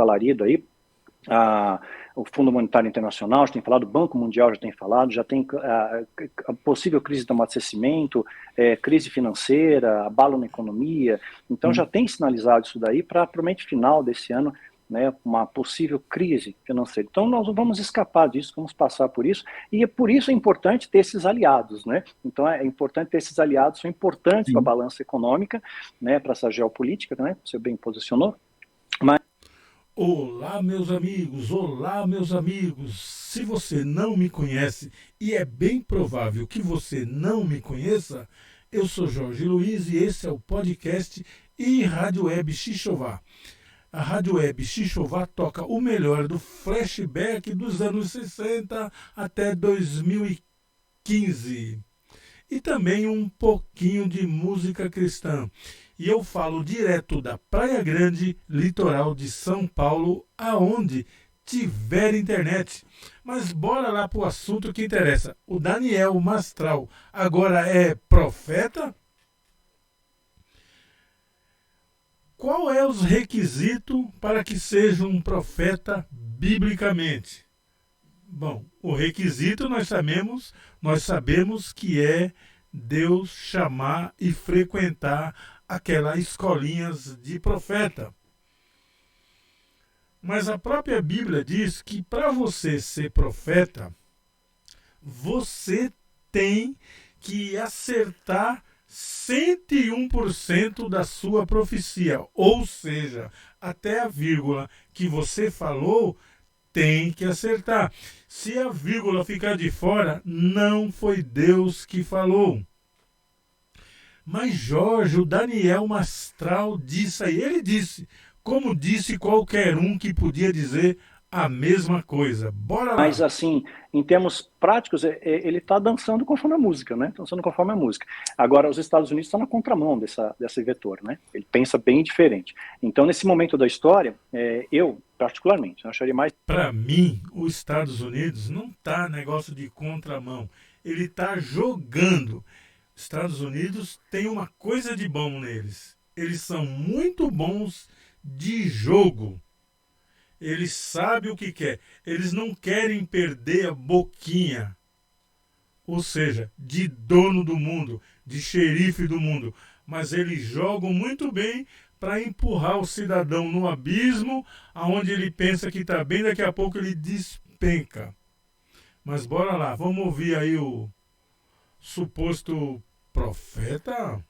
alarido aí. O Fundo Monetário Internacional já tem falado, o Banco Mundial já tem falado, já tem a possível crise do abastecimento, crise financeira, abalo na economia. Então já tem sinalizado isso daí para provavelmente final desse ano, né, uma possível crise financeira. Então nós não vamos escapar disso, vamos passar por isso, e por isso é importante ter esses aliados, né? Então é importante ter esses aliados, são importantes para a balança econômica, né, para essa geopolítica, né, você bem posicionou. Olá, meus amigos! Olá, meus amigos! Se você não me conhece, e é bem provável que você não me conheça, eu sou Jorge Luiz e esse é o podcast e Rádio Web Xixová. A Rádio Web Xixová toca o melhor do flashback dos anos 60 até 2015. E também um pouquinho de música cristã. E eu falo direto da Praia Grande, litoral de São Paulo, aonde tiver internet. Mas bora lá pro assunto que interessa. O Daniel Mastral agora é profeta? Qual é os requisitos para que seja um profeta biblicamente? Bom, o requisito nós sabemos que é Deus chamar e frequentar aquelas escolinhas de profeta. Mas a própria Bíblia diz que para você ser profeta, você tem que acertar 101% da sua profecia. Ou seja, até a vírgula que você falou, tem que acertar. Se a vírgula ficar de fora, não foi Deus que falou. Mas Jorge, o Daniel Mastral disse aí, ele disse, como disse qualquer um que podia dizer a mesma coisa. Bora lá. Mas assim, em termos práticos, ele está dançando conforme a música, né? Dançando conforme a música. Agora, os Estados Unidos estão na contramão desse vetor, né? Ele pensa bem diferente. Então, nesse momento da história, eu, particularmente, acharia mais... Para mim, os Estados Unidos não tá negócio de contramão. Ele está jogando. Estados Unidos tem uma coisa de bom neles. Eles são muito bons de jogo. Eles sabem o que quer. Eles não querem perder a boquinha. Ou seja, de dono do mundo, de xerife do mundo. Mas eles jogam muito bem para empurrar o cidadão no abismo, aonde ele pensa que está bem, daqui a pouco ele despenca. Mas bora lá, vamos ouvir aí o suposto profeta?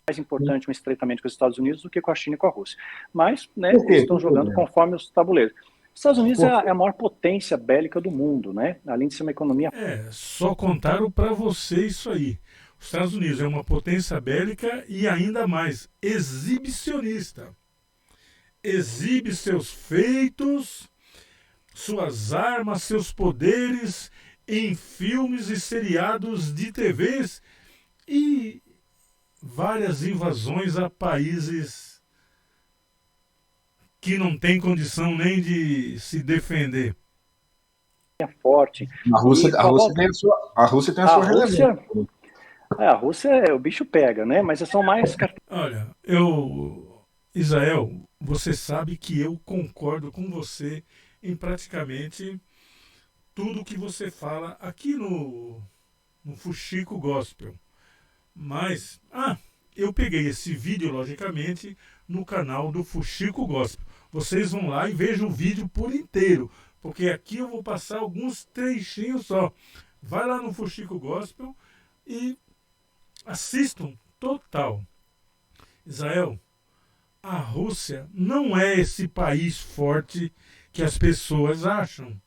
Mais importante um estreitamento com os Estados Unidos do que com a China e com a Rússia. Mas, né, eles estão jogando conforme os tabuleiros. Os Estados Unidos é a maior potência bélica do mundo, né? Além de ser uma economia... Só contaram para você isso aí. Os Estados Unidos é uma potência bélica e ainda mais exibicionista. Exibe seus feitos, suas armas, seus poderes em filmes e seriados de TVs e várias invasões a países que não têm condição nem de se defender. Forte. A Rússia tem a sua relevância. A Rússia, o bicho pega, né? Mas são mais... Olha, Israel, você sabe que eu concordo com você em praticamente tudo que você fala aqui no Fuxico Gospel. Mas, eu peguei esse vídeo, logicamente, no canal do Fuxico Gospel. Vocês vão lá e vejam o vídeo por inteiro, porque aqui eu vou passar alguns trechinhos só. Vai lá no Fuxico Gospel e assistam total. Israel, a Rússia não é esse país forte que as pessoas acham.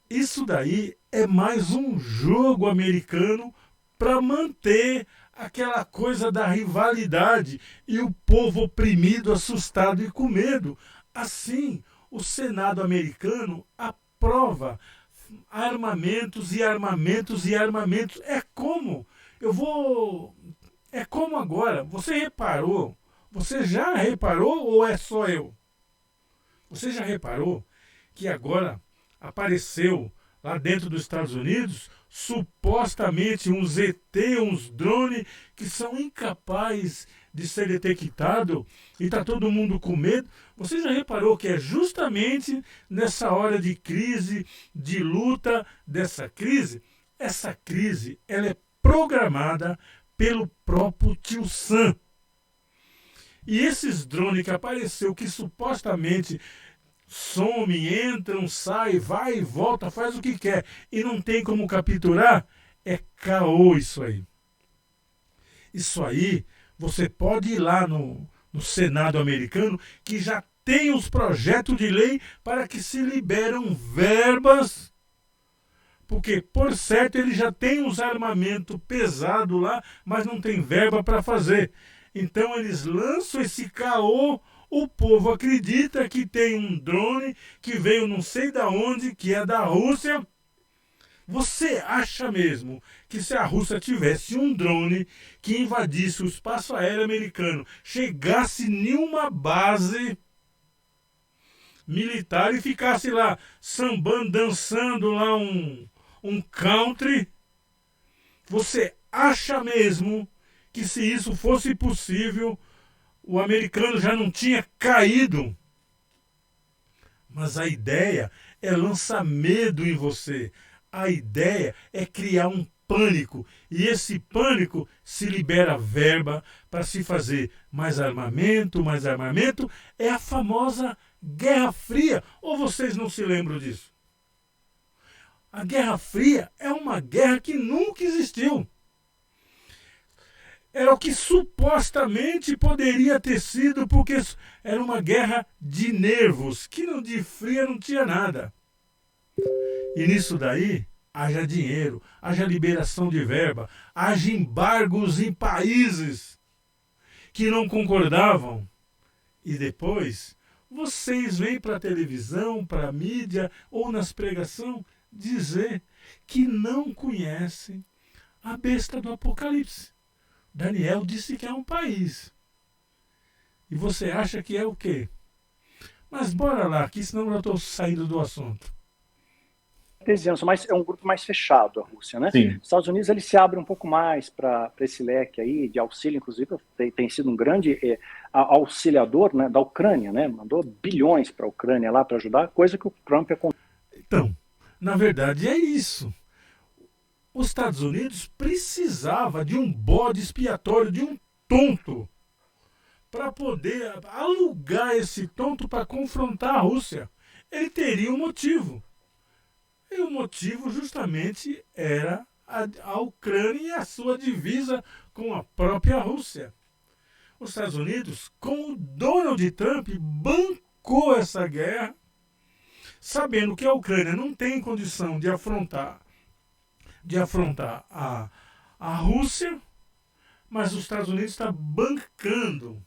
Isso daí é mais um jogo americano para manter aquela coisa da rivalidade e o povo oprimido, assustado e com medo. Assim, o Senado americano aprova armamentos e armamentos e armamentos. É como agora. Você já reparou ou é só eu? Você já reparou que agora apareceu lá dentro dos Estados Unidos, supostamente uns ET, uns drones que são incapazes de ser detectado e está todo mundo com medo. Você já reparou que é justamente nessa hora de crise, de luta dessa crise? Essa crise ela é programada pelo próprio Tio Sam. E esses drones que apareceu, que supostamente some, entram, sai, vai e volta, faz o que quer e não tem como capturar, é caô isso aí. Isso aí, você pode ir lá no Senado americano, que já tem os projetos de lei para que se liberam verbas, porque, por certo, ele já tem uns armamentos pesados lá, mas não tem verba para fazer. Então eles lançam esse caô, o povo acredita que tem um drone que veio não sei da onde, que é da Rússia. Você acha mesmo que se a Rússia tivesse um drone que invadisse o espaço aéreo americano, chegasse em uma base militar e ficasse lá sambando, dançando lá um country? Você acha mesmo que se isso fosse possível, o americano já não tinha caído? Mas a ideia é lançar medo em você. A ideia é criar um pânico. E esse pânico se libera verba para se fazer mais armamento, mais armamento. É a famosa Guerra Fria. Ou vocês não se lembram disso? A Guerra Fria é uma guerra que nunca existiu. Era o que supostamente poderia ter sido, porque era uma guerra de nervos, que não de fria não tinha nada. E nisso daí, haja dinheiro, haja liberação de verba, haja embargos em países que não concordavam. E depois, vocês vêm para a televisão, para a mídia ou nas pregações dizer que não conhecem a besta do Apocalipse. Daniel disse que é um país. E você acha que é o quê? Mas bora lá, que senão eu estou saindo do assunto. Mas é um grupo mais fechado, a Rússia, né? Sim. Os Estados Unidos ele se abre um pouco mais para esse leque aí de auxílio, inclusive tem sido um grande auxiliador, né, da Ucrânia, né? Mandou bilhões para a Ucrânia lá para ajudar, coisa que o Trump é. Então, na verdade é isso. Os Estados Unidos precisava de um bode expiatório, de um tonto, para poder alugar esse tonto para confrontar a Rússia. Ele teria um motivo. E o motivo justamente era a Ucrânia e a sua divisa com a própria Rússia. Os Estados Unidos, com o Donald Trump, bancou essa guerra, sabendo que a Ucrânia não tem condição de afrontar a Rússia, mas os Estados Unidos está bancando.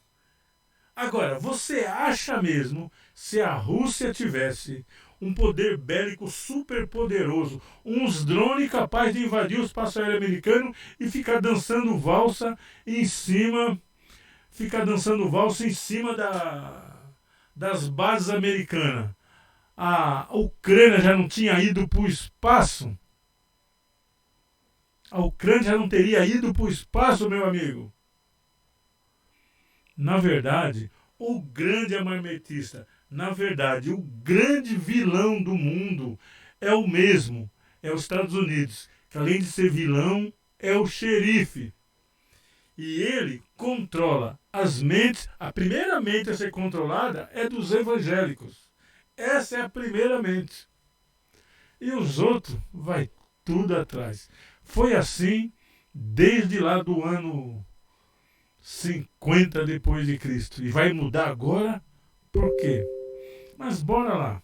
Agora, você acha mesmo, se a Rússia tivesse um poder bélico super poderoso, uns drones capazes de invadir o espaço aéreo americano e ficar dançando valsa em cima, das bases americanas, a Ucrânia já não tinha ido para o espaço? A Ucrânia já não teria ido para o espaço, meu amigo? Na verdade, o grande armamentista, na verdade, o grande vilão do mundo é o mesmo, é os Estados Unidos, que além de ser vilão, é o xerife. E ele controla as mentes. A primeira mente a ser controlada é dos evangélicos. Essa é a primeira mente. E os outros vai tudo atrás. Foi assim desde lá do ano 50 depois de Cristo. E vai mudar agora? Por quê? Mas bora lá.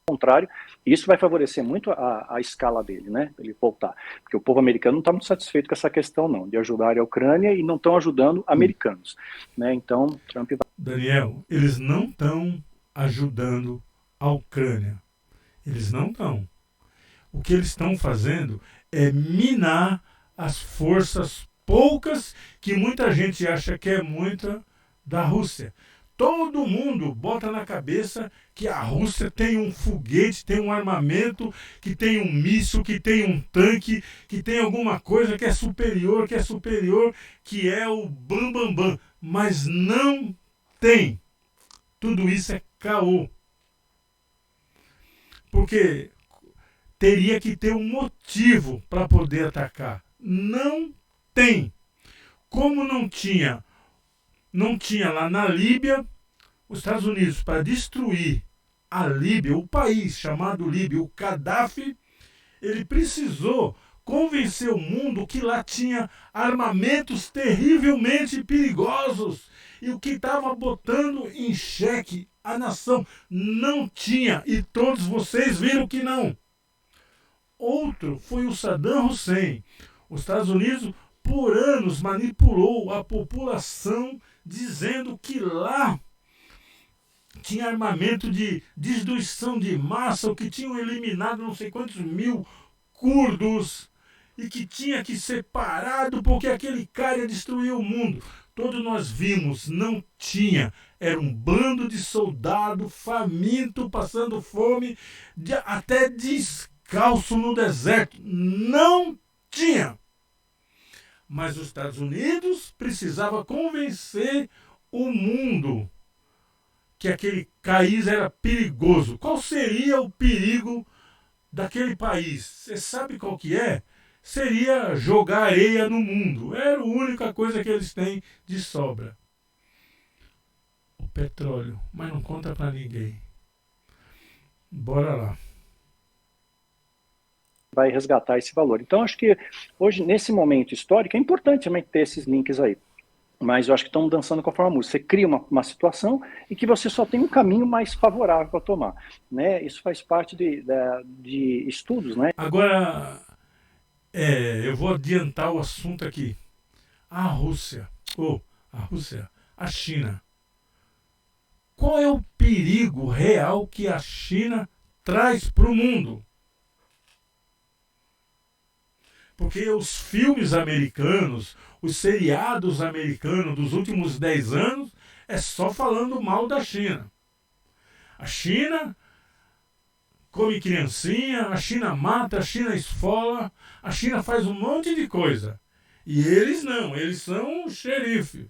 Contrário, isso vai favorecer muito a escala dele, né? Ele voltar. Porque o povo americano não está muito satisfeito com essa questão, não, de ajudar a Ucrânia e não estão ajudando americanos. Né? Então, Trump vai. Daniel, eles não estão ajudando a Ucrânia. Eles não estão. O que eles estão fazendo é minar as forças poucas, que muita gente acha que é muita, da Rússia. todo mundo bota na cabeça que a Rússia tem um foguete, tem um armamento, que tem um míssil, que tem um tanque, que tem alguma coisa que é superior, que é o bam bam bam. Mas não tem. Tudo isso é caô. Porque teria que ter um motivo para poder atacar. Não tem. Como não tinha lá na Líbia, os Estados Unidos, para destruir a Líbia, o país chamado Líbia, o Gaddafi, ele precisou convencer o mundo que lá tinha armamentos terrivelmente perigosos e o que estava botando em xeque a nação. Não tinha, e todos vocês viram que não. Outro foi o Saddam Hussein. Os Estados Unidos, por anos, manipulou a população dizendo que lá tinha armamento de destruição de massa, ou que tinham eliminado não sei quantos mil curdos, e que tinha que ser parado porque aquele cara ia destruir o mundo. Todos nós vimos, não tinha. Era um bando de soldado faminto, passando fome, até descalço no deserto. Não tinha. Mas os Estados Unidos precisava convencer o mundo que aquele país era perigoso. Qual seria o perigo daquele país? Você sabe qual que é? Seria jogar areia no mundo. Era a única coisa que eles têm de sobra. O petróleo. Mas não conta para ninguém. Bora lá. Vai resgatar esse valor. Então, acho que hoje, nesse momento histórico, é importante também ter esses links aí. Mas eu acho que estão dançando conforme a música. Você cria uma situação e que você só tem um caminho mais favorável para tomar. Né? Isso faz parte de estudos. Né? Agora, eu vou adiantar o assunto aqui. A Rússia, a China. Qual é o perigo real que a China traz para o mundo? Porque os filmes americanos, os seriados americanos dos últimos 10 anos, é só falando mal da China. A China come criancinha, a China mata, a China esfola, a China faz um monte de coisa. E eles não, eles são o xerife.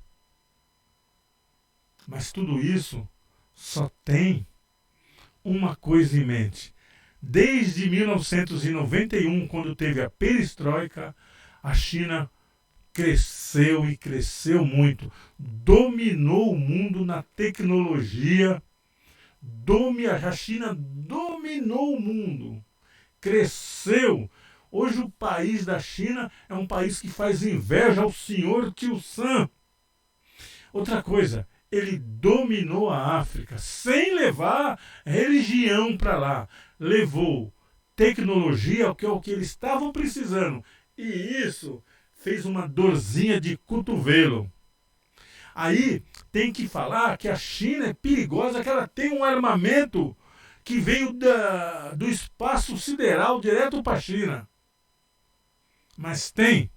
Mas tudo isso só tem uma coisa em mente. Desde 1991, quando teve a perestroika, a China cresceu e cresceu muito. Dominou o mundo na tecnologia. A China dominou o mundo. Cresceu. Hoje o país da China é um país que faz inveja ao senhor Tio Sam. Outra coisa, ele dominou a África sem levar religião para lá. Levou tecnologia, que é o que eles estavam precisando. E isso fez uma dorzinha de cotovelo. Aí tem que falar que a China é perigosa, que ela tem um armamento que veio do espaço sideral direto para a China. Mas tem.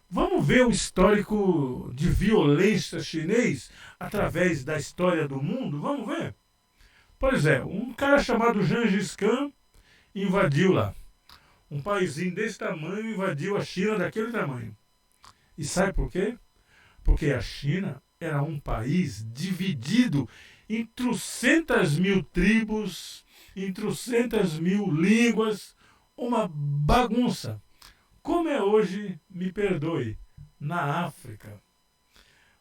Vamos ver o histórico de violência chinês através da história do mundo? Vamos ver? Por exemplo, um cara chamado Gengis Khan invadiu lá. Um paísinho desse tamanho invadiu a China daquele tamanho. E sabe por quê? Porque a China era um país dividido em trocentas mil tribos, em trocentas mil línguas, uma bagunça. Como é hoje, me perdoe, na África.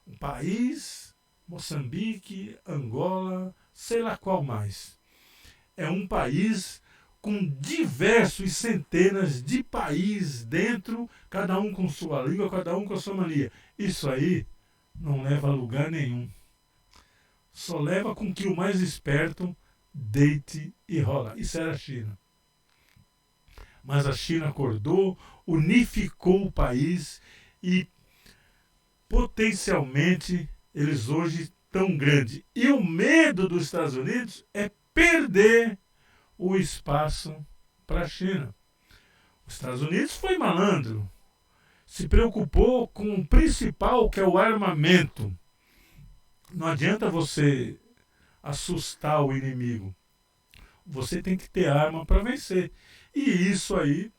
Um país, Moçambique, Angola, sei lá qual mais. É um país com diversos centenas de países dentro, cada um com sua língua, cada um com a sua mania. Isso aí não leva a lugar nenhum. Só leva com que o mais esperto deite e rola. Isso era a China. Mas a China acordou, unificou o país e potencialmente eles hoje estão grandes. E o medo dos Estados Unidos é perder o espaço para a China. Os Estados Unidos foi malandro. Se preocupou com o principal, que é o armamento. Não adianta você assustar o inimigo. Você tem que ter arma para vencer. E isso aí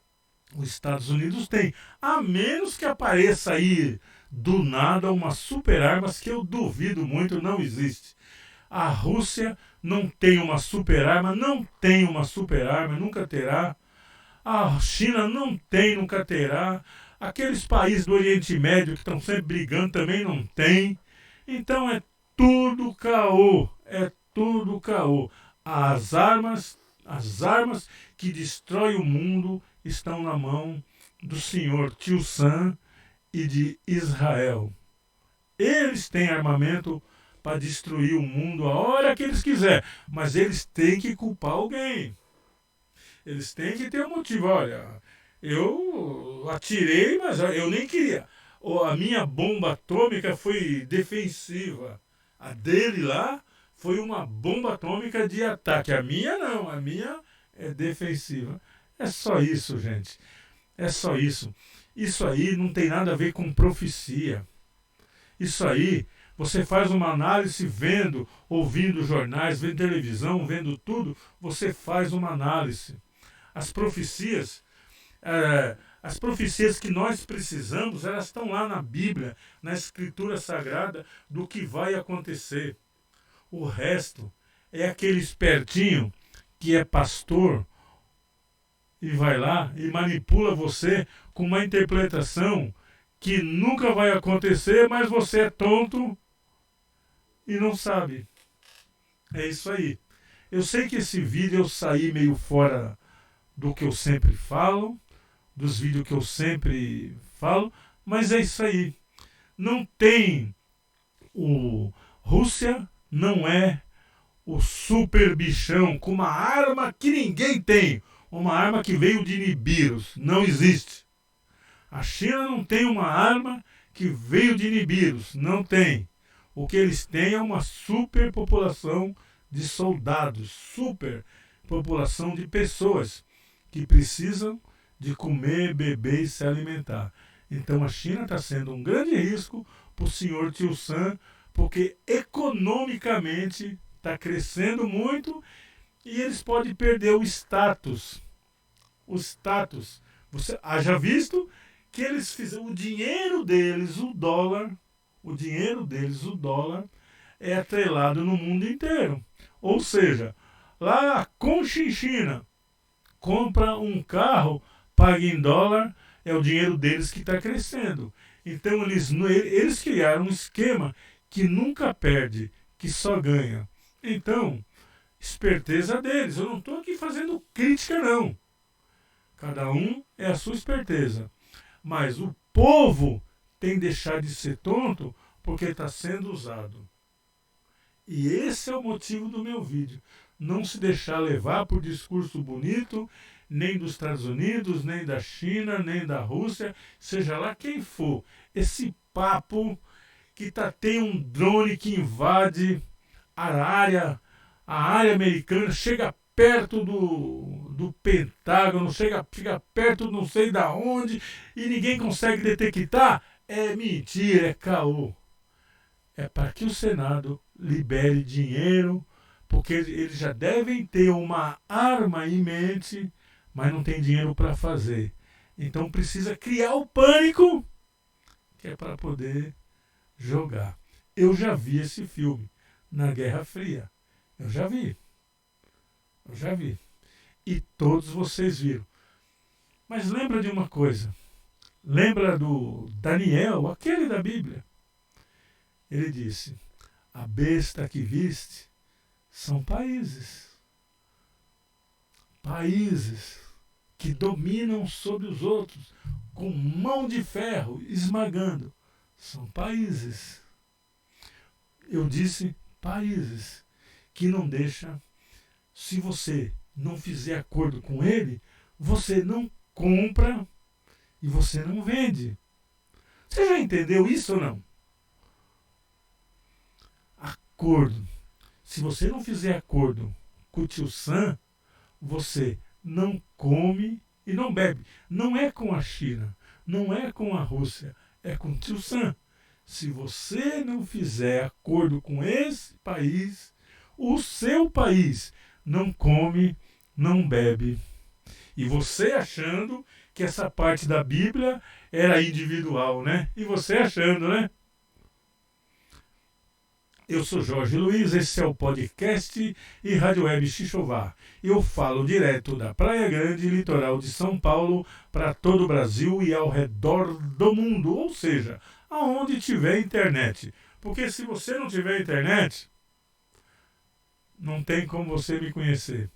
os Estados Unidos tem. A menos que apareça aí do nada uma super arma, que eu duvido muito, não existe. A Rússia não tem uma super arma, não tem uma super arma, nunca terá. A China não tem, nunca terá. Aqueles países do Oriente Médio que estão sempre brigando também não tem. Então é tudo caô, é tudo caô. As armas que destroem o mundo estão na mão do senhor Tio Sam e de Israel. Eles têm armamento para destruir o mundo a hora que eles quiserem, mas eles têm que culpar alguém. Eles têm que ter um motivo. Olha, eu atirei, mas eu nem queria. A minha bomba atômica foi defensiva. A dele lá foi uma bomba atômica de ataque. A minha não, a minha é defensiva. É só isso, gente. É só isso. Isso aí não tem nada a ver com profecia. Isso aí, você faz uma análise vendo, ouvindo jornais, vendo televisão, vendo tudo, você faz uma análise. As profecias, as profecias que nós precisamos, elas estão lá na Bíblia, na Escritura Sagrada, do que vai acontecer. O resto é aquele espertinho que é pastor e vai lá e manipula você com uma interpretação que nunca vai acontecer, mas você é tonto e não sabe. É isso aí. Eu sei que esse vídeo eu saí meio fora do que eu sempre falo, dos vídeos que eu sempre falo, mas é isso aí. Não tem Rússia não é o super bichão com uma arma que ninguém tem, uma arma que veio de Nibiros, não existe. A China não tem uma arma que veio de Nibiros, não tem. O que eles têm é uma superpopulação de soldados, superpopulação de pessoas que precisam de comer, beber e se alimentar. Então a China está sendo um grande risco para o senhor Tio Sam, porque economicamente está crescendo muito e eles podem perder o status. O status. Você haja visto que eles fizeram o dinheiro deles, o dólar, é atrelado no mundo inteiro. Ou seja, lá a Conchinchina compra um carro, paga em dólar, é o dinheiro deles que está crescendo. Então eles criaram um esquema que nunca perde, que só ganha. Então, esperteza deles. Eu não estou aqui fazendo crítica, não. Cada um é a sua esperteza. Mas o povo tem que deixar de ser tonto porque está sendo usado. E esse é o motivo do meu vídeo. Não se deixar levar por discurso bonito, nem dos Estados Unidos, nem da China, nem da Rússia, seja lá quem for. Esse papo que tem um drone que invade a área americana, chega perto do Pentágono, fica perto não sei da onde e ninguém consegue detectar, é mentira, é caô. É para que o Senado libere dinheiro, porque eles já devem ter uma arma em mente, mas não tem dinheiro para fazer. Então precisa criar o pânico, que é para poder jogar. Eu já vi esse filme na Guerra Fria. Eu já vi. E todos vocês viram. Mas lembra de uma coisa. Lembra do Daniel, aquele da Bíblia. Ele disse, a besta que viste são países. Países que dominam sobre os outros, com mão de ferro, esmagando. São países. Eu disse países que não deixam. Se você não fizer acordo com ele, você não compra e você não vende. Você já entendeu isso ou não? Acordo. Se você não fizer acordo com o Tio Sam, você não come e não bebe. Não é com a China, não é com a Rússia, é com o Tio Sam. Se você não fizer acordo com esse país, o seu país não come, não bebe. E você achando que essa parte da Bíblia era individual, né? E você achando, né? Eu sou Jorge Luiz, esse é o podcast e Rádio Web Xixová. Eu falo direto da Praia Grande, litoral de São Paulo, para todo o Brasil e ao redor do mundo, ou seja, aonde tiver internet. Porque se você não tiver internet, não tem como você me conhecer.